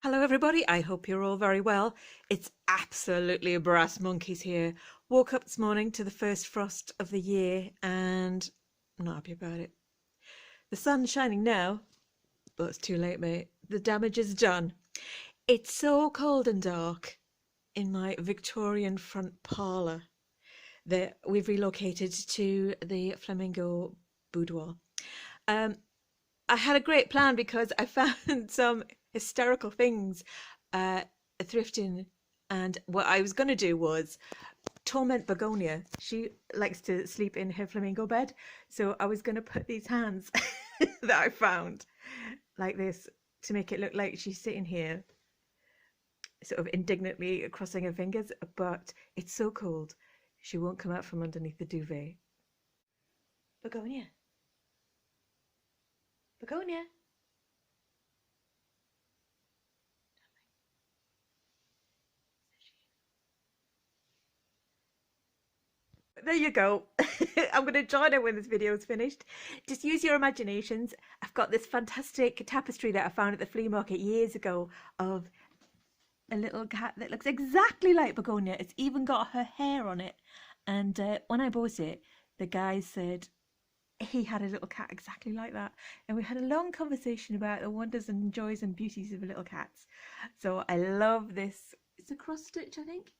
Hello, everybody. I hope you're all very well. It's absolutely brass monkeys here. Woke up this morning to the first frost of the year and I'm not happy about it. The sun's shining now, but it's too late, mate. The damage is done. It's so cold and dark in my Victorian front parlour that we've relocated to the Flamingo boudoir. I had a great plan because I found some hysterical things thrifting, and what I was going to do was torment Begonia. She likes to sleep in her flamingo bed, so I was going to put these hands that I found like this to make it look like she's sitting here sort of indignantly crossing her fingers, but it's so cold she won't come out from underneath the duvet. Begonia. Begonia. There you go. I'm going to join her when this video is finished. Just use your imaginations. I've got this fantastic tapestry that I found at the flea market years ago of a little cat that looks exactly like Begonia. It's even got her hair on it. And when I bought it, the guy said he had a little cat exactly like that. And we had a long conversation about the wonders and joys and beauties of little cats. So I love this. It's a cross stitch, I think.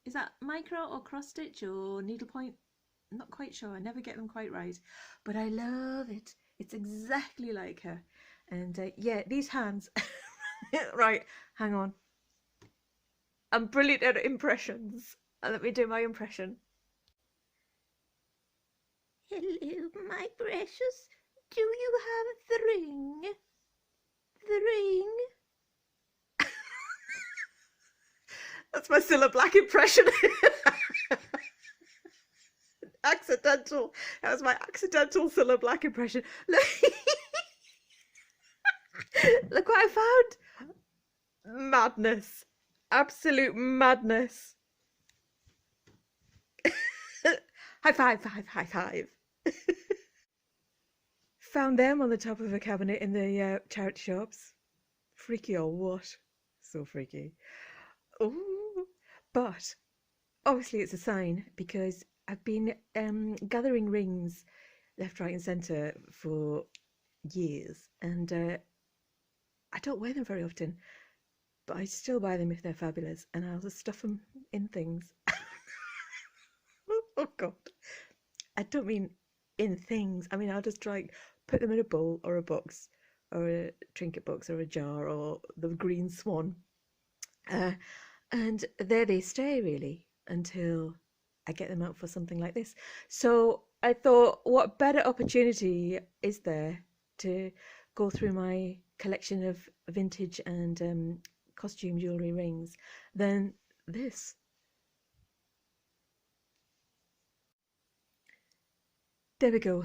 Is that micro or cross stitch or needlepoint? I'm not quite sure. I never get them quite right. But I love it. It's exactly like her. And yeah, these hands. Right, hang on. I'm brilliant at impressions. Let me do my impression. Hello, my precious. Do you have the ring? The ring? That's my Cilla Black impression. Accidental. That was my accidental Cilla Black impression. Look, look what I found. Madness. Absolute madness. High five, high five. Found them on the top of a cabinet in the charity shops. Freaky or what? So freaky. Oh, but obviously it's a sign because I've been gathering rings left, right, and centre for years, and I don't wear them very often, but I still buy them if they're fabulous, and I'll just stuff them in things. Oh God, I don't mean in things. I mean I'll just try put them in a bowl or a box or a trinket box or a jar or the green swan. And there they stay really until I get them out for something like this. So I thought, what better opportunity is there to go through my collection of vintage and costume jewellery rings than this. There we go.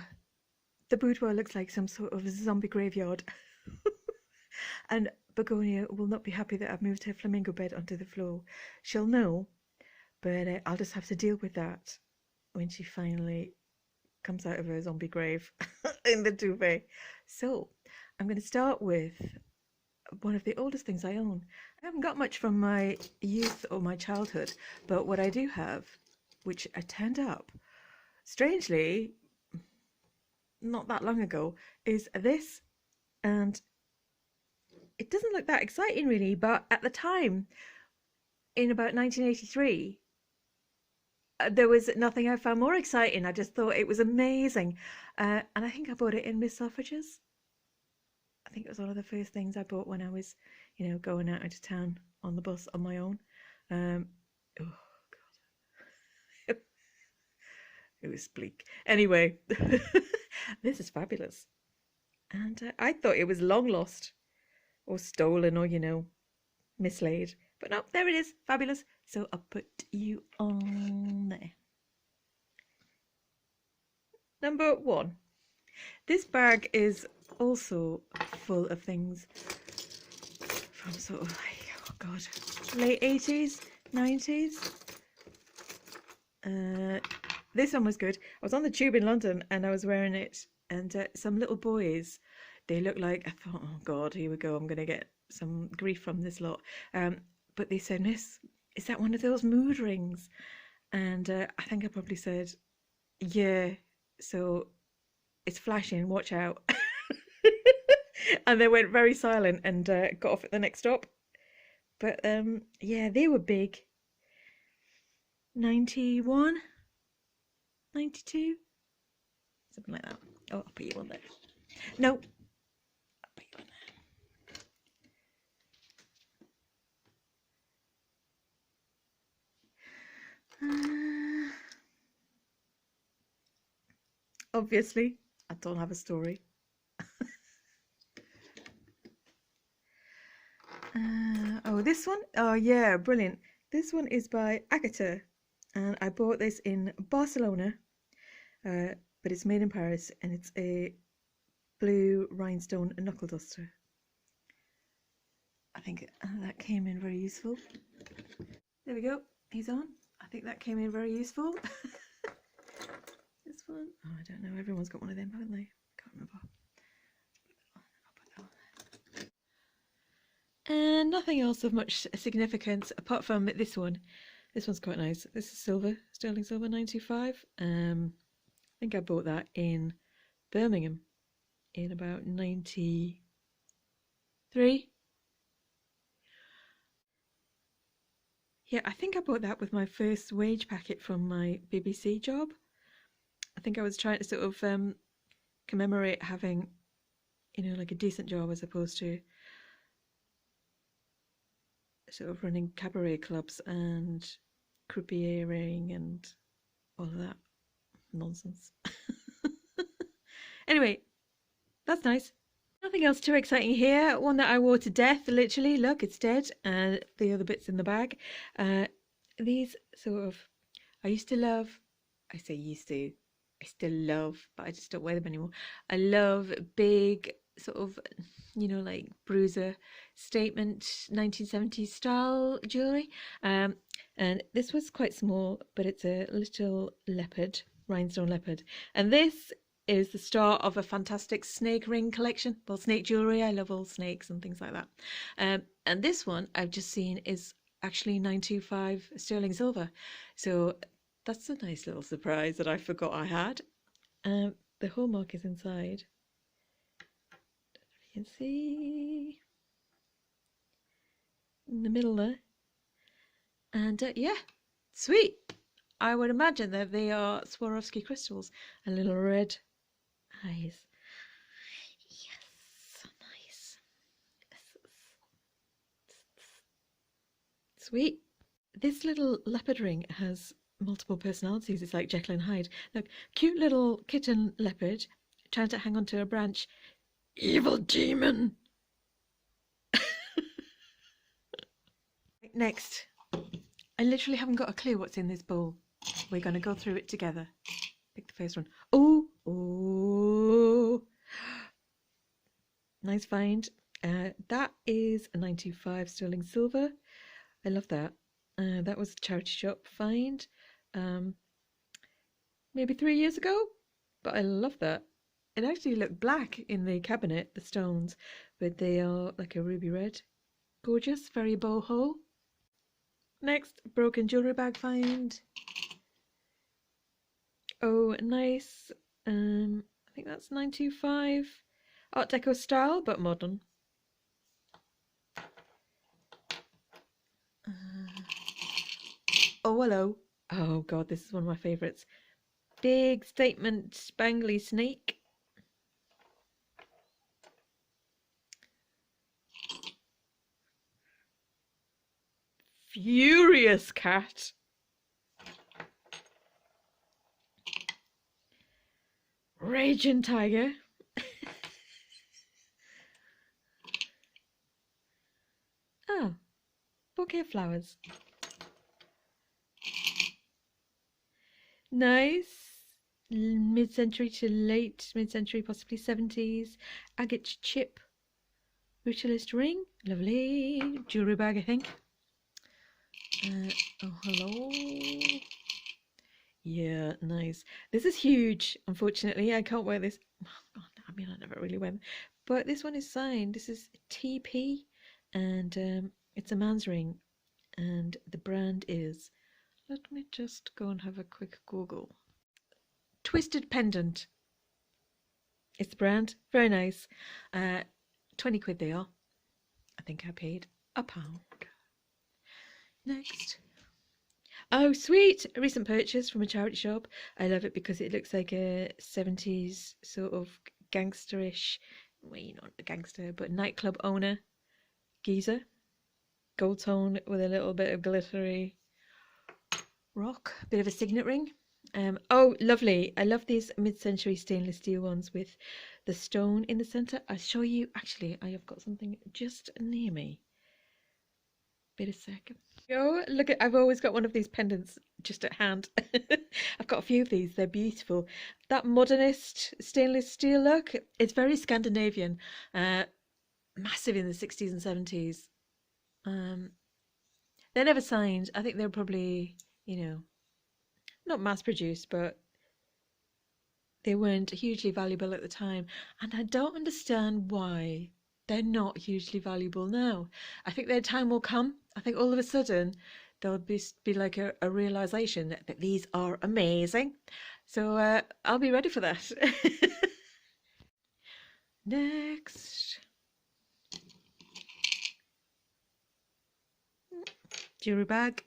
The boudoir looks like some sort of zombie graveyard. And Begonia will not be happy that I've moved her flamingo bed onto the floor. She'll know, but I'll just have to deal with that when she finally comes out of her zombie grave in the duvet. So I'm going to start with one of the oldest things I own. I haven't got much from my youth or my childhood, but what I do have, which I turned up, strangely, not that long ago, is this. And it doesn't look that exciting really, but at the time, in about 1983, there was nothing I found more exciting. I just thought it was amazing. And I think I bought it in Miss Selfridge's. I think it was one of the first things I bought when I was, going out into town on the bus on my own. Oh, God. It was bleak. Anyway, this is fabulous. And I thought it was long lost or stolen or, mislaid. But no, there it is. Fabulous. So I'll put you on there. Number 1. This bag is also full of things from sort of like, oh God, late 80s, 90s. This one was good. I was on the tube in London and I was wearing it, and some little boys, they look like, I thought, oh God, here we go. I'm going to get some grief from this lot. But they said, Miss, is that one of those mood rings? And I think I probably said, yeah. So it's flashing, watch out. And they went very silent and got off at the next stop. But yeah, they were big. 91, 92, something like that. Oh, I'll put you on there. No, I'll put you on there. Obviously, I don't have a story. Oh, this one? Oh, yeah, brilliant. This one is by Agatha, and I bought this in Barcelona, but it's made in Paris, and it's a blue rhinestone knuckle duster. I think that came in very useful. There we go. He's on. I think that came in very useful. This one? Oh, I don't know. Everyone's got one of them, haven't they? Can't remember. And nothing else of much significance apart from this one. This one's quite nice. This is silver, sterling silver, 925. I think I bought that in Birmingham in about 93. Yeah, I think I bought that with my first wage packet from my BBC job. I think I was trying to sort of commemorate having, you know, like a decent job as opposed to sort of running cabaret clubs and croupiering and all of that nonsense. Anyway, that's nice. Nothing else too exciting here. One that I wore to death, literally. Look, it's dead. And the other bits in the bag. These sort of, I used to love, I say used to, I still love, but I just don't wear them anymore. I love big sort of, you know, like bruiser statement 1970s style jewellery. And this was quite small, but it's a little leopard, rhinestone leopard. And this is the start of a fantastic snake ring collection. Well, snake jewellery, I love all snakes and things like that. And this one I've just seen is actually 925 sterling silver. So that's a nice little surprise that I forgot I had. The hallmark is inside. You can see in the middle there. And yeah, sweet. I would imagine that they are Swarovski crystals and little red eyes. Yes, so nice. Sweet. This little leopard ring has multiple personalities. It's like Jekyll and Hyde. Look, cute little kitten leopard trying to hang onto a branch. Evil demon. Next, I literally haven't got a clue what's in this bowl. We're going to go through it together. Pick the first one. Oh, oh, nice find. That is a 925 sterling silver. I love that. That was a charity shop find, maybe 3 years ago, but I love that. It actually looked black in the cabinet, the stones, but they are like a ruby red. Gorgeous, very boho. Next, broken jewellery bag find. Oh, nice. I think that's 925. Art Deco style, but modern. Oh, hello. Oh, God, this is one of my favourites. Big statement spangly snake. Furious cat. Raging tiger. Oh, bouquet of flowers. Nice. Mid-century to late mid-century, possibly 70s. Agate chip. Brutalist ring. Lovely. Jewellery bag, I think. Oh, hello. Yeah, nice. This is huge, unfortunately. I can't wear this. Oh, God, I mean, I never really wear them. But this one is signed. This is TP. and it's a man's ring, and the brand is, let me just go and have a quick Google. Twisted Pendant. It's the brand. Very nice. 20 quid they are. I think I paid £1. Next. Oh, sweet! A recent purchase from a charity shop. I love it because it looks like a 70s sort of gangsterish, well, you're not a gangster, but nightclub owner. Geezer. Gold tone with a little bit of glittery rock. Bit of a signet ring. Oh, lovely. I love these mid-century stainless steel ones with the stone in the centre. I'll show you. Actually, I have got something just near me. Bit a second. Yo, look at, I've always got one of these pendants just at hand. I've got a few of these. They're beautiful. That modernist stainless steel look, it's very Scandinavian. Massive in the 60s and 70s. They're never signed. I think they're probably, not mass produced, but they weren't hugely valuable at the time. And I don't understand why they're not hugely valuable now. I think their time will come. I think all of a sudden there'll be like a realization that these are amazing. So I'll be ready for that. Next. Jewelry bag.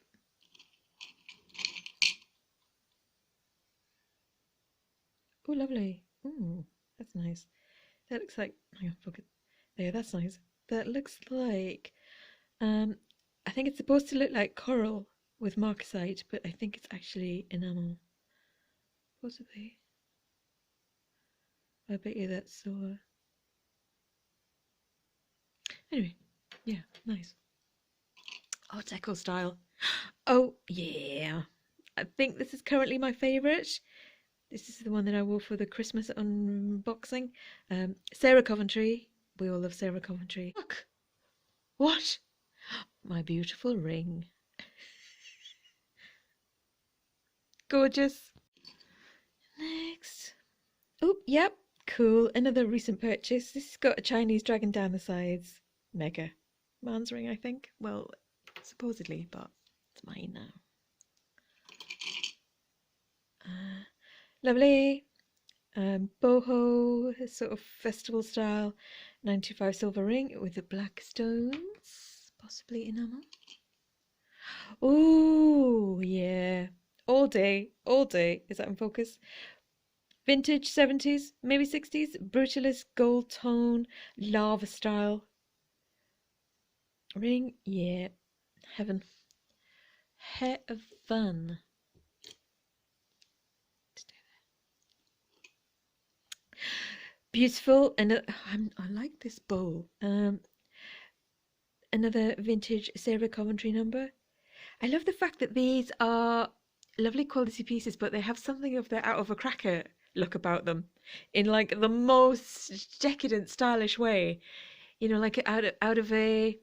Oh, lovely. Oh, that's nice. That looks like, hang on, focus. There, that's nice. That looks like, I think it's supposed to look like coral with marcasite, but I think it's actually enamel. Possibly. I bet you that's so. Anyway, yeah, nice. Art Deco style. Oh, yeah. I think this is currently my favourite. This is the one that I wore for the Christmas unboxing. Sarah Coventry. We all love Sarah Coventry. Look! What? My beautiful ring. Gorgeous. Next. Oh, yep. Cool. Another recent purchase. This has got a Chinese dragon down the sides. Mega. Man's ring, I think. Well, supposedly, but it's mine now. Lovely. Boho, sort of festival style. 925 silver ring with the black stones. Possibly enamel. Oh, yeah. All day. All day. Is that in focus? Vintage 70s, maybe 60s. Brutalist gold tone. Lava style. Ring. Yeah. Heaven. Heaven. Beautiful. And I like this bowl. Another vintage Sarah Coventry number. I love the fact that these are lovely quality pieces, but they have something of the out of a cracker look about them, in like the most decadent, stylish way. Like out of a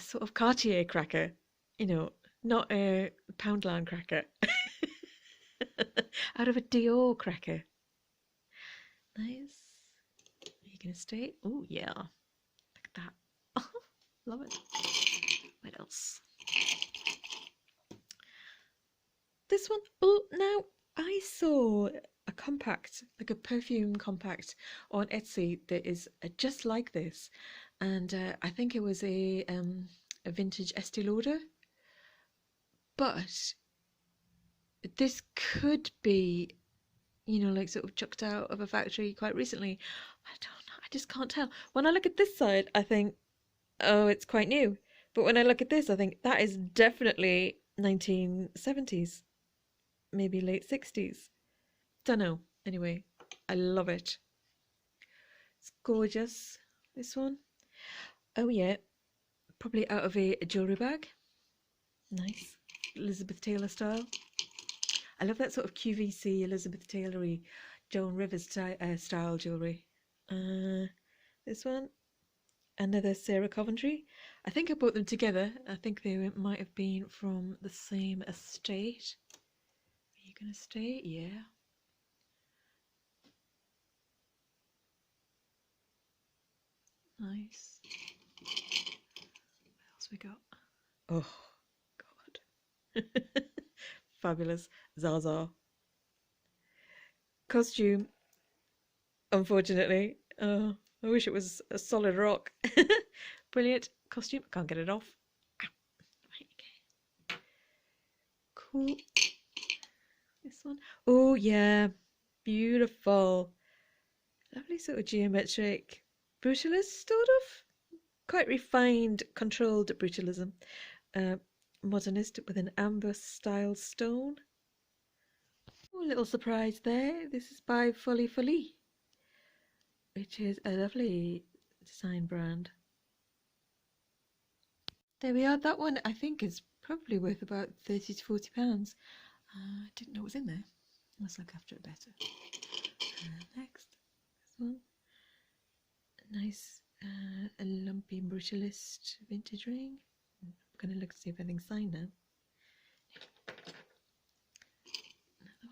sort of Cartier cracker. Not a Poundland cracker. Out of a Dior cracker. Nice. Are you gonna stay? Oh yeah. Look at that. Love it. What else? This one. Oh, now I saw a compact, like a perfume compact on Etsy that is just like this, and I think it was a vintage Estee Lauder, but this could be, like sort of chucked out of a factory quite recently. I don't know. I just can't tell. When I look at this side, I think, oh, it's quite new. But when I look at this, I think that is definitely 1970s, maybe late 60s. Don't know. Anyway, I love it. It's gorgeous. This one. Oh yeah, probably out of a jewelry bag. Nice. Elizabeth Taylor style. I love that sort of QVC Elizabeth Taylory Joan Rivers style jewellery. This one, another Sarah Coventry. I think I bought them together. I think they might have been from the same estate. Are you going to stay? Yeah. Nice. What else we got? Oh, God. Fabulous. Zaza. Costume, unfortunately. I wish it was a solid rock. Brilliant costume. Can't get it off. Right, okay. Cool. This one. Oh, yeah. Beautiful. Lovely sort of geometric brutalist, sort of. Quite refined, controlled brutalism. Modernist with an amber style stone. Oh, a little surprise there. This is by Flea, which is a lovely design brand. There we are. That one I think is probably worth about £30 to £40. I didn't know it was in there. Must look after it better. Next, this one. A nice a lumpy brutalist vintage ring. I'm going to look to see if anything's signed now. Another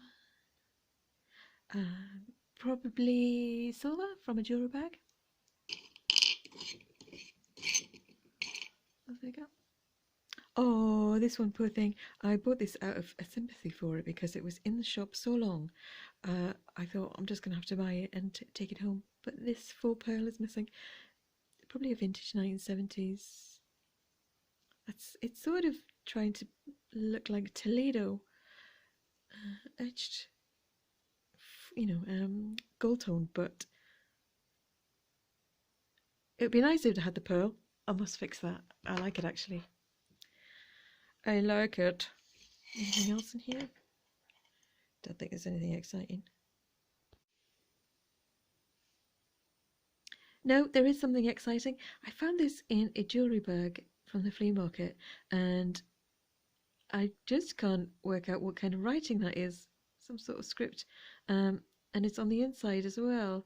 one. Probably silver from a jewellery bag. There we go. Oh, this one, poor thing. I bought this out of a sympathy for it because it was in the shop so long. I thought I'm just going to have to buy it and take it home. But this faux pearl is missing. Probably a vintage 1970s. It's sort of trying to look like Toledo. Etched, gold tone, but it would be nice if it had the pearl. I must fix that. I like it actually. I like it. Anything else in here? Don't think there's anything exciting. No, there is something exciting. I found this in a jewellery bag from the flea market and I just can't work out what kind of writing that is. Some sort of script. And it's on the inside as well.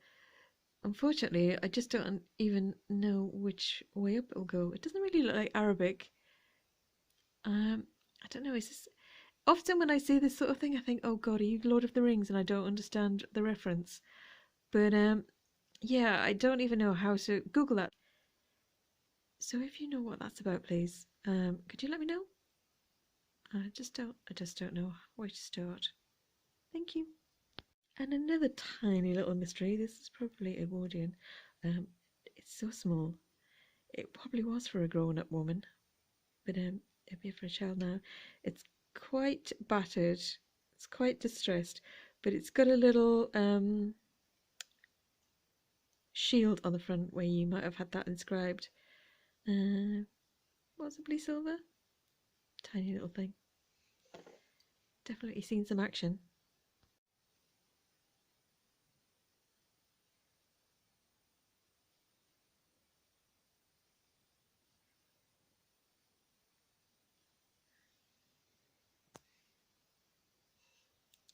Unfortunately, I just don't even know which way up it'll go. It doesn't really look like Arabic. I don't know, is this... Often when I see this sort of thing, I think, oh God, are you Lord of the Rings? And I don't understand the reference. But yeah, I don't even know how to Google that. So if you know what that's about, please, could you let me know? I just don't know where to start. Thank you. And another tiny little mystery. This is probably a Edwardian. It's so small. It probably was for a grown-up woman, but it'd be for a child now. It's quite battered. It's quite distressed, but it's got a little shield on the front where you might have had that inscribed. Possibly silver. Tiny little thing. Definitely seen some action.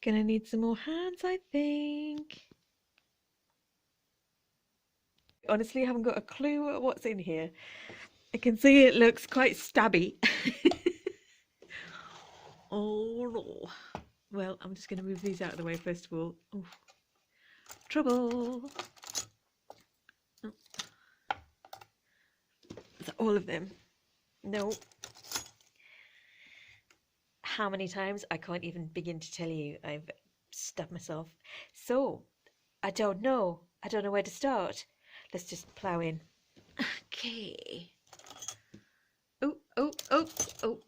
Gonna need some more hands, I think. Honestly, I haven't got a clue what's in here. I can see it looks quite stabby. Oh no. Well, I'm just going to move these out of the way first of all. Oh. Trouble. Oh. Is that all of them? No. How many times? I can't even begin to tell you. I've stabbed myself. So, I don't know. I don't know where to start. Let's just plow in. Okay. Oh, oh, oh, oh.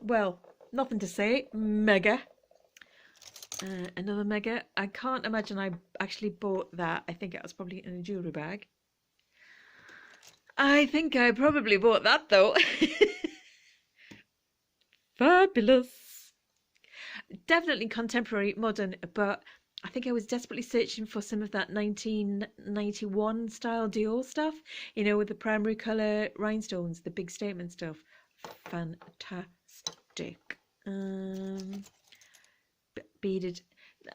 Well, nothing to say. Mega. Another mega. I can't imagine I actually bought that. I think it was probably in a jewellery bag. I think I probably bought that though. Fabulous. Definitely contemporary, modern, but I think I was desperately searching for some of that 1991 style Dior stuff, you know, with the primary colour rhinestones, the big statement stuff. Fantastic. Beaded.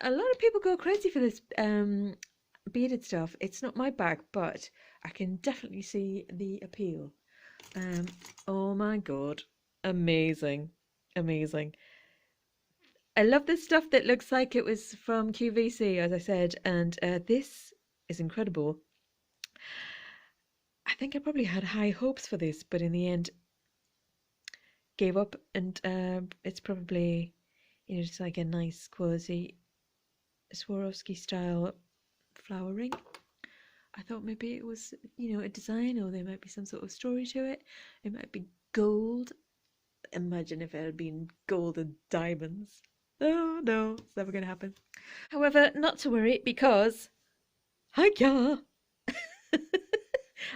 A lot of people go crazy for this beaded stuff. It's not my bag, but I can definitely see the appeal. Oh my God. Amazing. Amazing. I love this stuff that looks like it was from QVC, as I said, and this is incredible. think I probably had high hopes for this, but in the end gave up, and it's probably, you know, just like a nice quality Swarovski style flower ring. I thought maybe it was, you know, a design, or there might be some sort of story to it. It might be gold. Imagine if it had been gold and diamonds. Oh no, it's never going to happen. However, not to worry, because hiya!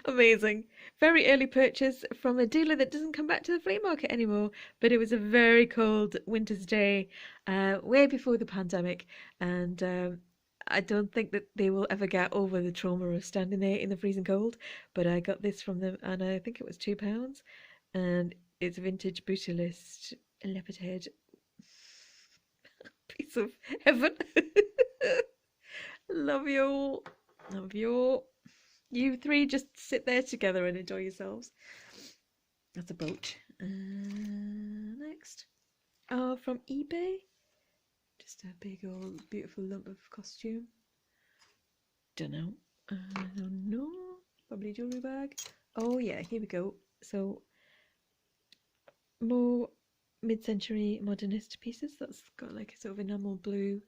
Amazing. Very early purchase from a dealer that doesn't come back to the flea market anymore. But it was a very cold winter's day, way before the pandemic, and I don't think that they will ever get over the trauma of standing there in the freezing cold. But I got this from them, and I think it was £2, and it's a vintage brutalist leopard head. Piece of heaven. Love you all. Love you all. You three just sit there together and enjoy yourselves. That's a boat. Next. Oh, from eBay. Just a big old beautiful lump of costume. Don't know. I don't know. Probably jewellery bag. Oh yeah, here we go. So more mid-century modernist pieces. That's got like a sort of enamel blue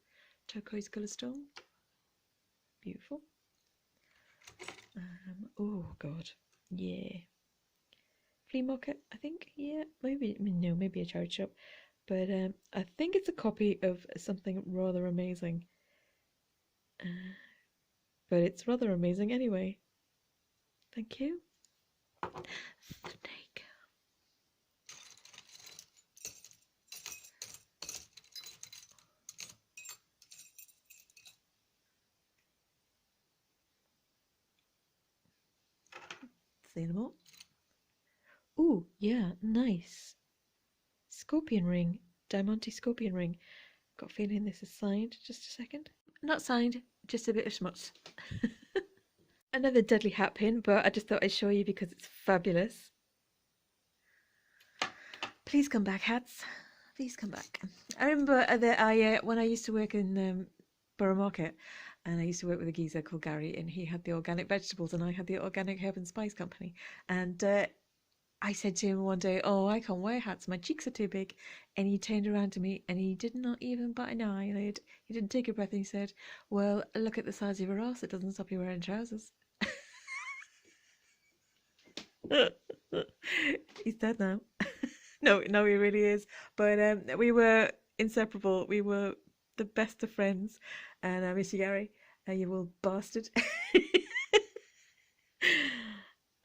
turquoise colour stone. Beautiful. Oh god, yeah. Flea market, I think. Yeah, maybe, no, maybe a charity shop, but I think it's a copy of something rather amazing. But it's rather amazing anyway. Thank you. Snake. See them all. Ooh, yeah, nice. Scorpion ring. Diamante scorpion ring. Got a feeling this is signed. Just a second. Not signed, just a bit of schmutz. Another deadly hat pin, but I just thought I'd show you because it's fabulous. Please come back, hats. Please come back. I remember that when I used to work in Borough Market, and I used to work with a geezer called Gary, and he had the organic vegetables, and I had the organic herb and spice company. And I said to him one day, "Oh, I can't wear hats. My cheeks are too big." And he turned around to me, and he did not even bat an eyelid. He didn't take a breath, and he said, "Well, look at the size of your arse. It doesn't stop you wearing trousers." He's dead now. No, he really is. But we were inseparable. We were the best of friends. And I miss you, Gary. You little bastard.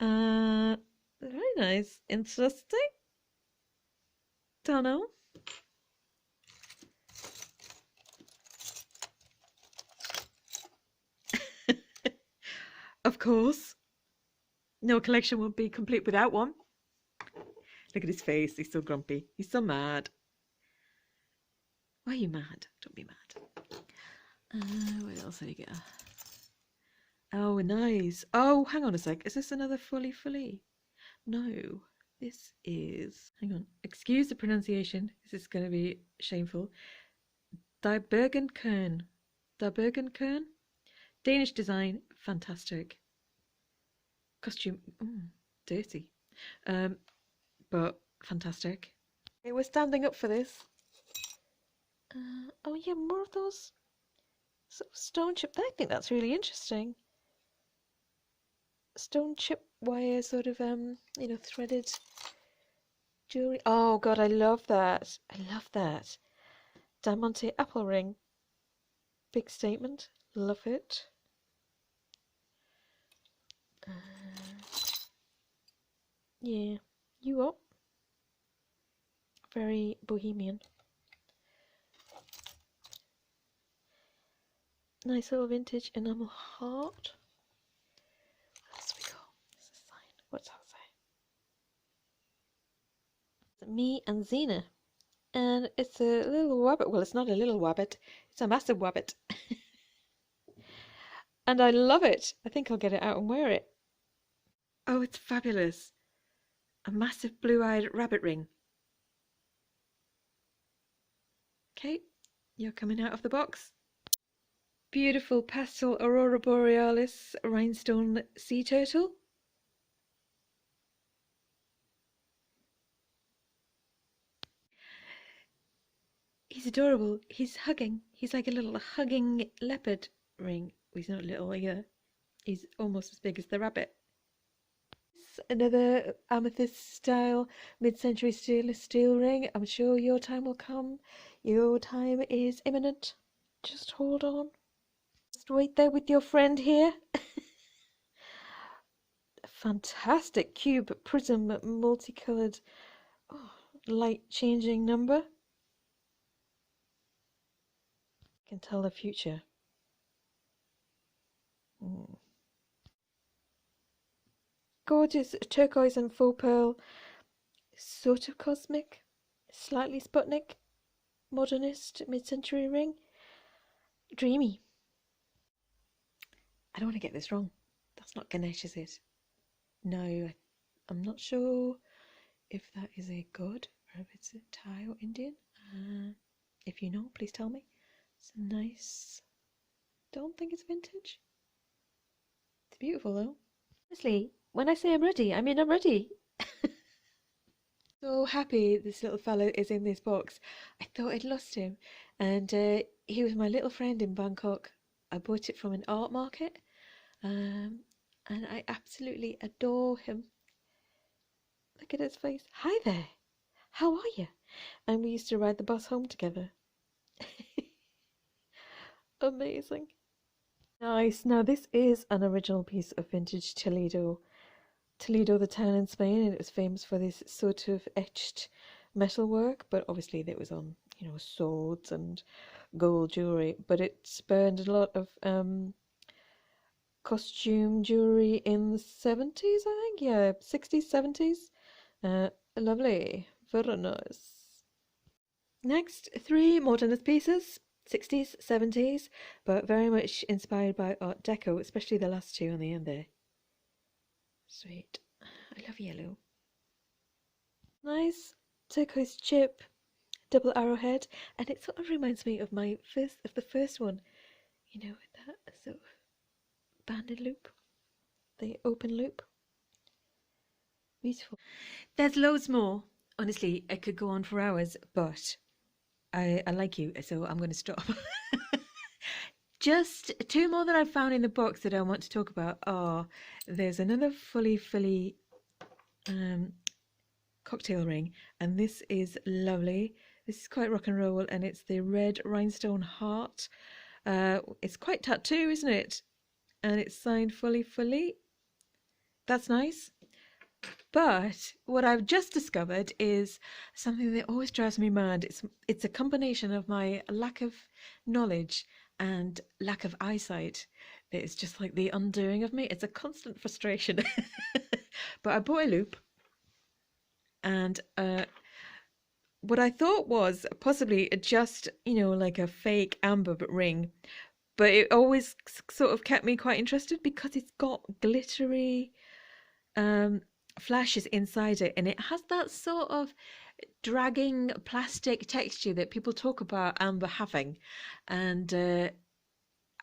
Very nice. Interesting. Don't know. Of course. No collection would be complete without one. Look at his face. He's so grumpy. He's so mad. Why are you mad? Don't be mad. What else have you got? Oh, nice. Oh, hang on a sec. Is this another fully? No. This is... Hang on. Excuse the pronunciation. This is going to be shameful. Diebergenkern. Diebergenkern? Danish design. Fantastic. Costume. Dirty. But fantastic. Okay, we're standing up for this. Oh yeah, more of those sort of stone chip. I think that's really interesting. Stone chip wire, sort of you know, threaded jewelry. Oh god, I love that. I love that. Diamante apple ring. Big statement. Love it. Yeah, you up? Very bohemian. Nice little vintage enamel heart. What else we got? This is a sign. What's that say? Me and Xena. And it's a little wabbit. Well, it's not a little wabbit. It's a massive wabbit. And I love it. I think I'll get it out and wear it. Oh, it's fabulous. A massive blue-eyed rabbit ring. Okay, you're coming out of the box. Beautiful pastel Aurora Borealis rhinestone sea turtle. He's adorable. He's hugging. He's like a little hugging leopard ring. He's not little either. He's almost as big as the rabbit. Another amethyst style mid-century stainless steel ring. I'm sure your time will come. Your time is imminent. Just hold on. Just wait there with your friend here. Fantastic cube prism multicolored light changing number. Can tell the future. Gorgeous turquoise and faux pearl, sort of cosmic, slightly Sputnik, modernist mid-century ring. Dreamy. I don't want to get this wrong. That's not Ganesh, is it? No, I'm not sure if that is a god or if it's a Thai or Indian. If you know, please tell me. It's nice. Don't think it's vintage. It's beautiful though. Honestly, when I say I'm ready, I mean I'm ready. So happy this little fellow is in this box. I thought I'd lost him, and he was my little friend in Bangkok. I bought it from an art market, and I absolutely adore him. Look at his face. Hi there, how are you? And we used to ride the bus home together. Amazing. Nice. Now this is an original piece of vintage Toledo. Toledo, the town in Spain, and it was famous for this sort of etched metalwork, but obviously it was on, you know, swords and gold jewellery, but it spurned a lot of costume jewellery in the 70s, I think, yeah, 60s, 70s. Lovely, very nice. Next, 3 modernist pieces, 60s, 70s, but very much inspired by Art Deco, especially the last 2 on the end there. Sweet. I love yellow. Nice turquoise chip, double arrowhead, and it sort of reminds me of the first one, you know, with that sort of banded loop, the open loop. Beautiful. There's loads more. Honestly, I could go on for hours, but I like you, so I'm going to stop. Just 2 more that I found in the box that I want to talk about are, there's another fully cocktail ring, and this is lovely. This is quite rock and roll, and it's the red rhinestone heart. It's quite tattoo, isn't it? And it's signed fully. That's nice. But what I've just discovered is something that always drives me mad. It's a combination of my lack of knowledge and lack of eyesight. It's just like the undoing of me. It's a constant frustration. But I bought a loop, and what I thought was possibly just, you know, like a fake amber ring, but it always sort of kept me quite interested because it's got glittery flashes inside it, and it has that sort of dragging plastic texture that people talk about amber having, and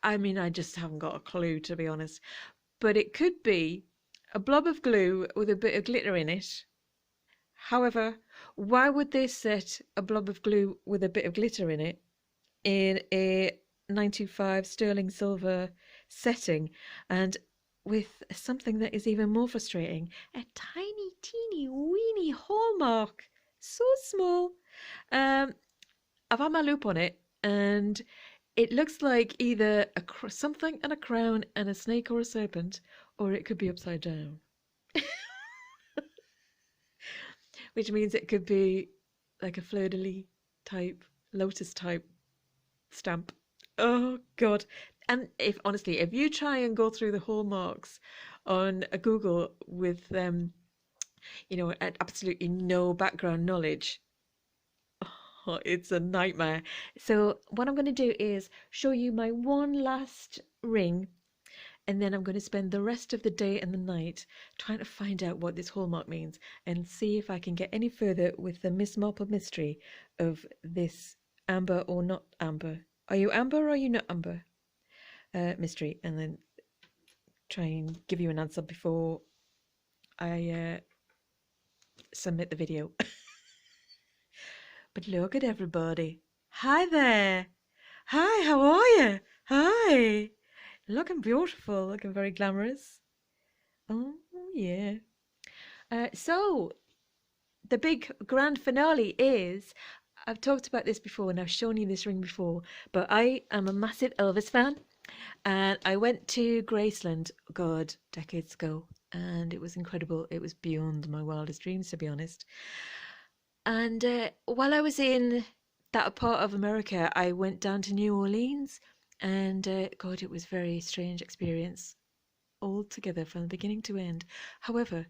I mean, I just haven't got a clue, to be honest, but it could be a blob of glue with a bit of glitter in it. However, why would they set a blob of glue with a bit of glitter in it in a 925 sterling silver setting, and with something that is even more frustrating, a tiny, teeny, weeny hallmark, so small. I've had my loop on it, and it looks like either something and a crown and a snake or a serpent, or it could be upside down. Which means it could be like a fleur-de-lis type, lotus type stamp. Oh God. And honestly, if you try and go through the hallmarks on a Google with you know, absolutely no background knowledge, oh, it's a nightmare. So what I'm going to do is show you my one last ring, and then I'm going to spend the rest of the day and the night trying to find out what this hallmark means and see if I can get any further with the Miss Marple mystery of this amber or not amber. Are you amber or are you not amber? Mystery, and then try and give you an answer before I submit the video. But look at everybody. Hi there. Hi, how are you? Hi. Looking beautiful, looking very glamorous. Oh, yeah. So, the big grand finale is, I've talked about this before and I've shown you this ring before, but I am a massive Elvis fan and I went to Graceland, God, decades ago, and it was incredible. It was beyond my wildest dreams, to be honest. And while I was in that part of America, I went down to New Orleans, and God, it was a very strange experience altogether from the beginning to end. However,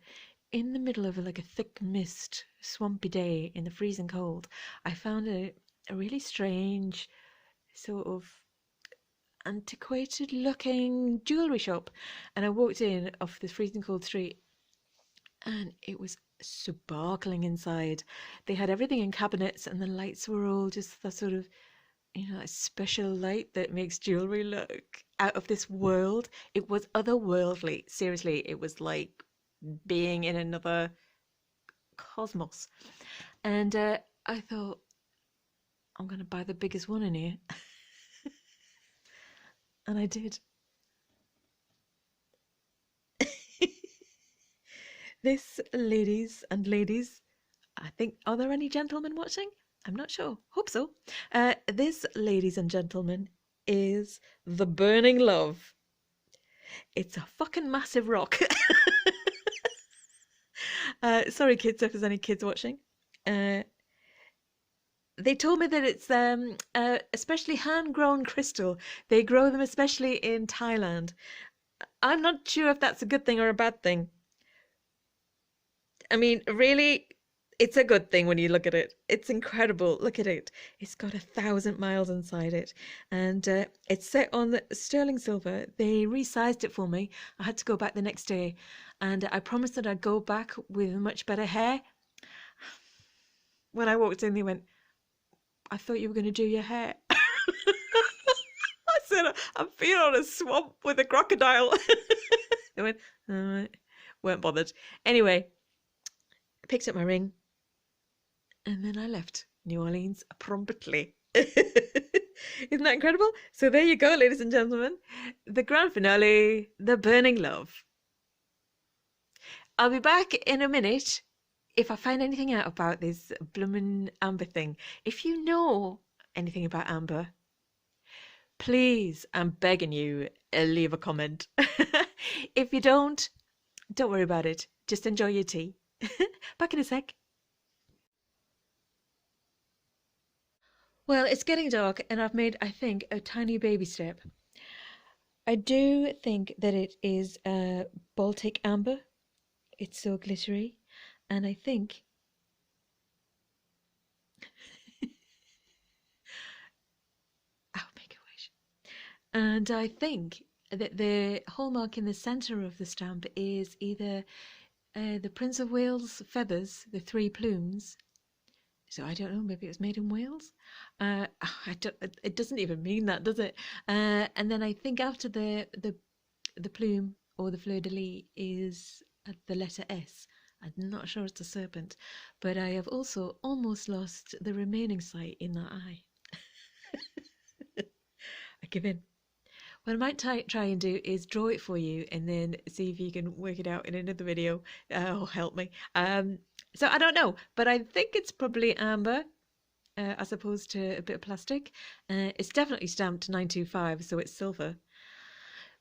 in the middle of like a thick mist, swampy day in the freezing cold, I found a really strange sort of antiquated looking jewellery shop, and I walked in off this freezing cold street and it was sparkling inside. They had everything in cabinets, and the lights were all just the sort of, that special light that makes jewelry look out of this world. It was otherworldly. Seriously, it was like being in another cosmos. And I thought, I'm going to buy the biggest one in here. And I did. This, ladies and ladies, I think, are there any gentlemen watching? I'm not sure. Hope so. This, ladies and gentlemen, is the Burning Love. It's a fucking massive rock. Sorry, kids, if there's any kids watching. They told me that it's especially hand-grown crystal. They grow them especially in Thailand. I'm not sure if that's a good thing or a bad thing. I mean, really, it's a good thing when you look at it. It's incredible. Look at it. It's got 1,000 miles inside it. And it's set on sterling silver. They resized it for me. I had to go back the next day. And I promised that I'd go back with much better hair. When I walked in, they went, I thought you were going to do your hair. I said, I'm feeling on a swamp with a crocodile. They went, all right. Weren't bothered. Anyway, I picked up my ring. And then I left New Orleans promptly. Isn't that incredible? So there you go, ladies and gentlemen. The grand finale, The Burning Love. I'll be back in a minute if I find anything out about this bloomin' amber thing. If you know anything about amber, please, I'm begging you, leave a comment. If you don't worry about it. Just enjoy your tea. Back in a sec. Well, it's getting dark and I've made, I think, a tiny baby step. I do think that it is Baltic amber. It's so glittery. And I think I'll make a wish. And I think that the hallmark in the centre of the stamp is either the Prince of Wales feathers, the 3 plumes. So I don't know, maybe it was made in Wales. It doesn't even mean that, does it? And then I think after the plume or the fleur-de-lis is the letter S. I'm not sure it's a serpent, but I have also almost lost the remaining sight in that eye. I give in. What I might try and do is draw it for you and then see if you can work it out in another video. Oh, help me. So I don't know, but I think it's probably amber as opposed to a bit of plastic. It's definitely stamped 925, so it's silver.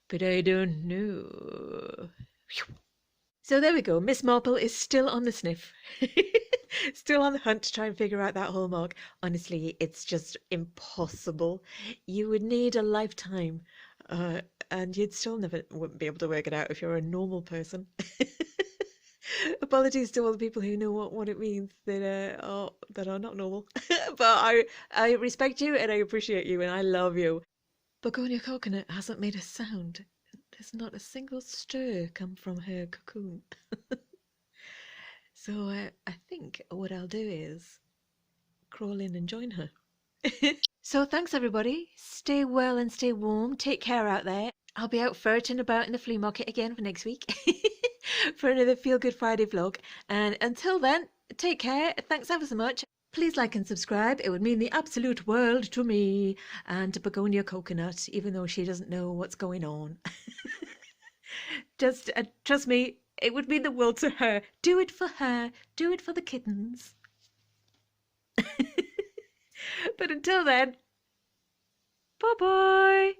But I don't know. So there we go. Miss Marple is still on the sniff. Still on the hunt to try and figure out that hallmark. Honestly, it's just impossible. You would need a lifetime. And you'd still wouldn't be able to work it out if you're a normal person. Apologies to all the people who know what it means that are not normal. But I respect you and I appreciate you and I love you. Begonia Coconut hasn't made a sound. There's not a single stir come from her cocoon. So I think what I'll do is crawl in and join her. So thanks everybody. Stay well and stay warm. Take care out there. I'll be out ferreting about in the flea market again for next week for another Feel Good Friday vlog. And until then, take care. Thanks ever so much. Please like and subscribe. It would mean the absolute world to me and to Begonia Coconut, even though she doesn't know what's going on. Just trust me, it would mean the world to her. Do it for her. Do it for the kittens. But until then, bye-bye.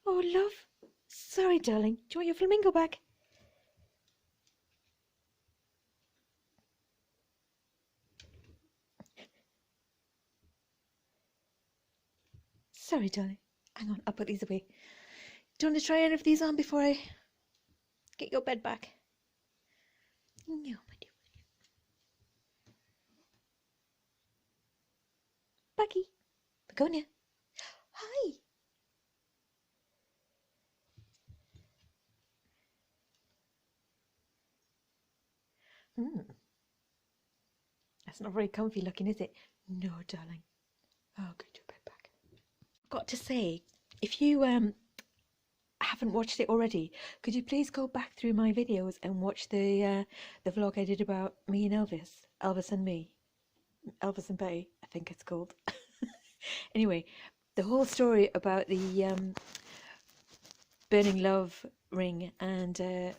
Oh, love. Sorry, darling. Do you want your flamingo back? Sorry, darling. Hang on, I'll put these away. Do you want to try any of these on before I get your bed back? No, my dear. Bucky. Begonia. Hi. That's not very comfy looking, is it? No, darling. I'll get your bed back. I've got to say, if you haven't watched it already, could you please go back through my videos and watch the vlog I did about me and Elvis and me, Elvis and Bay, I think it's called. Anyway, the whole story about the Burning Love ring and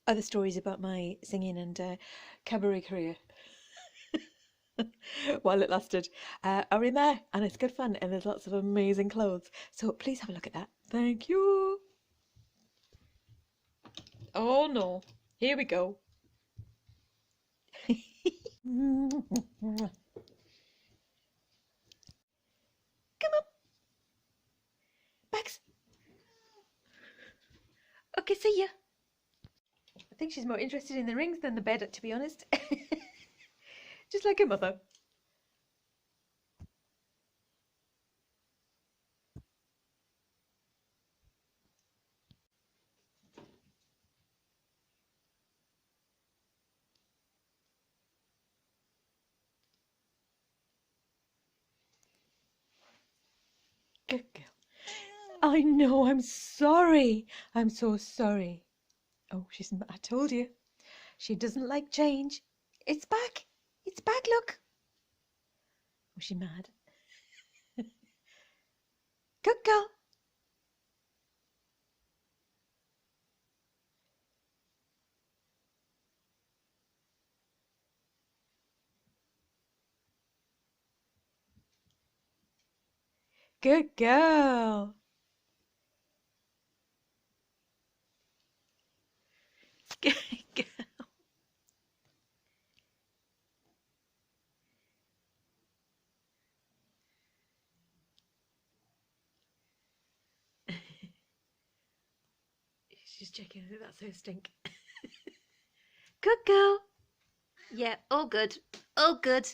other stories about my singing and cabaret career while it lasted are in there, and it's good fun, and there's lots of amazing clothes, so please have a look at that. Thank you. Oh no, here we go. Come on, Max. Okay, see ya. I think she's more interested in the rings than the bed, to be honest. Just like her mother. Good girl. I know, I'm sorry. I'm so sorry. Oh, I told you. She doesn't like change. It's back. It's back, look. Was she mad? Good girl. Good girl. Good girl. She's checking if that's her stink. Good girl. Yeah, all good. All good.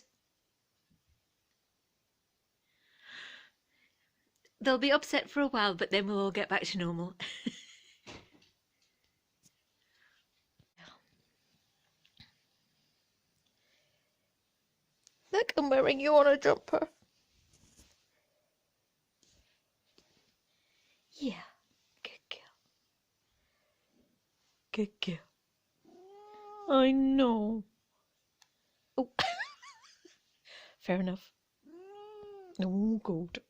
They'll be upset for a while, but then we'll all get back to normal. Look, I'm wearing you on a jumper. Yeah, good girl. Good girl. I know. Oh, fair enough. Oh, good.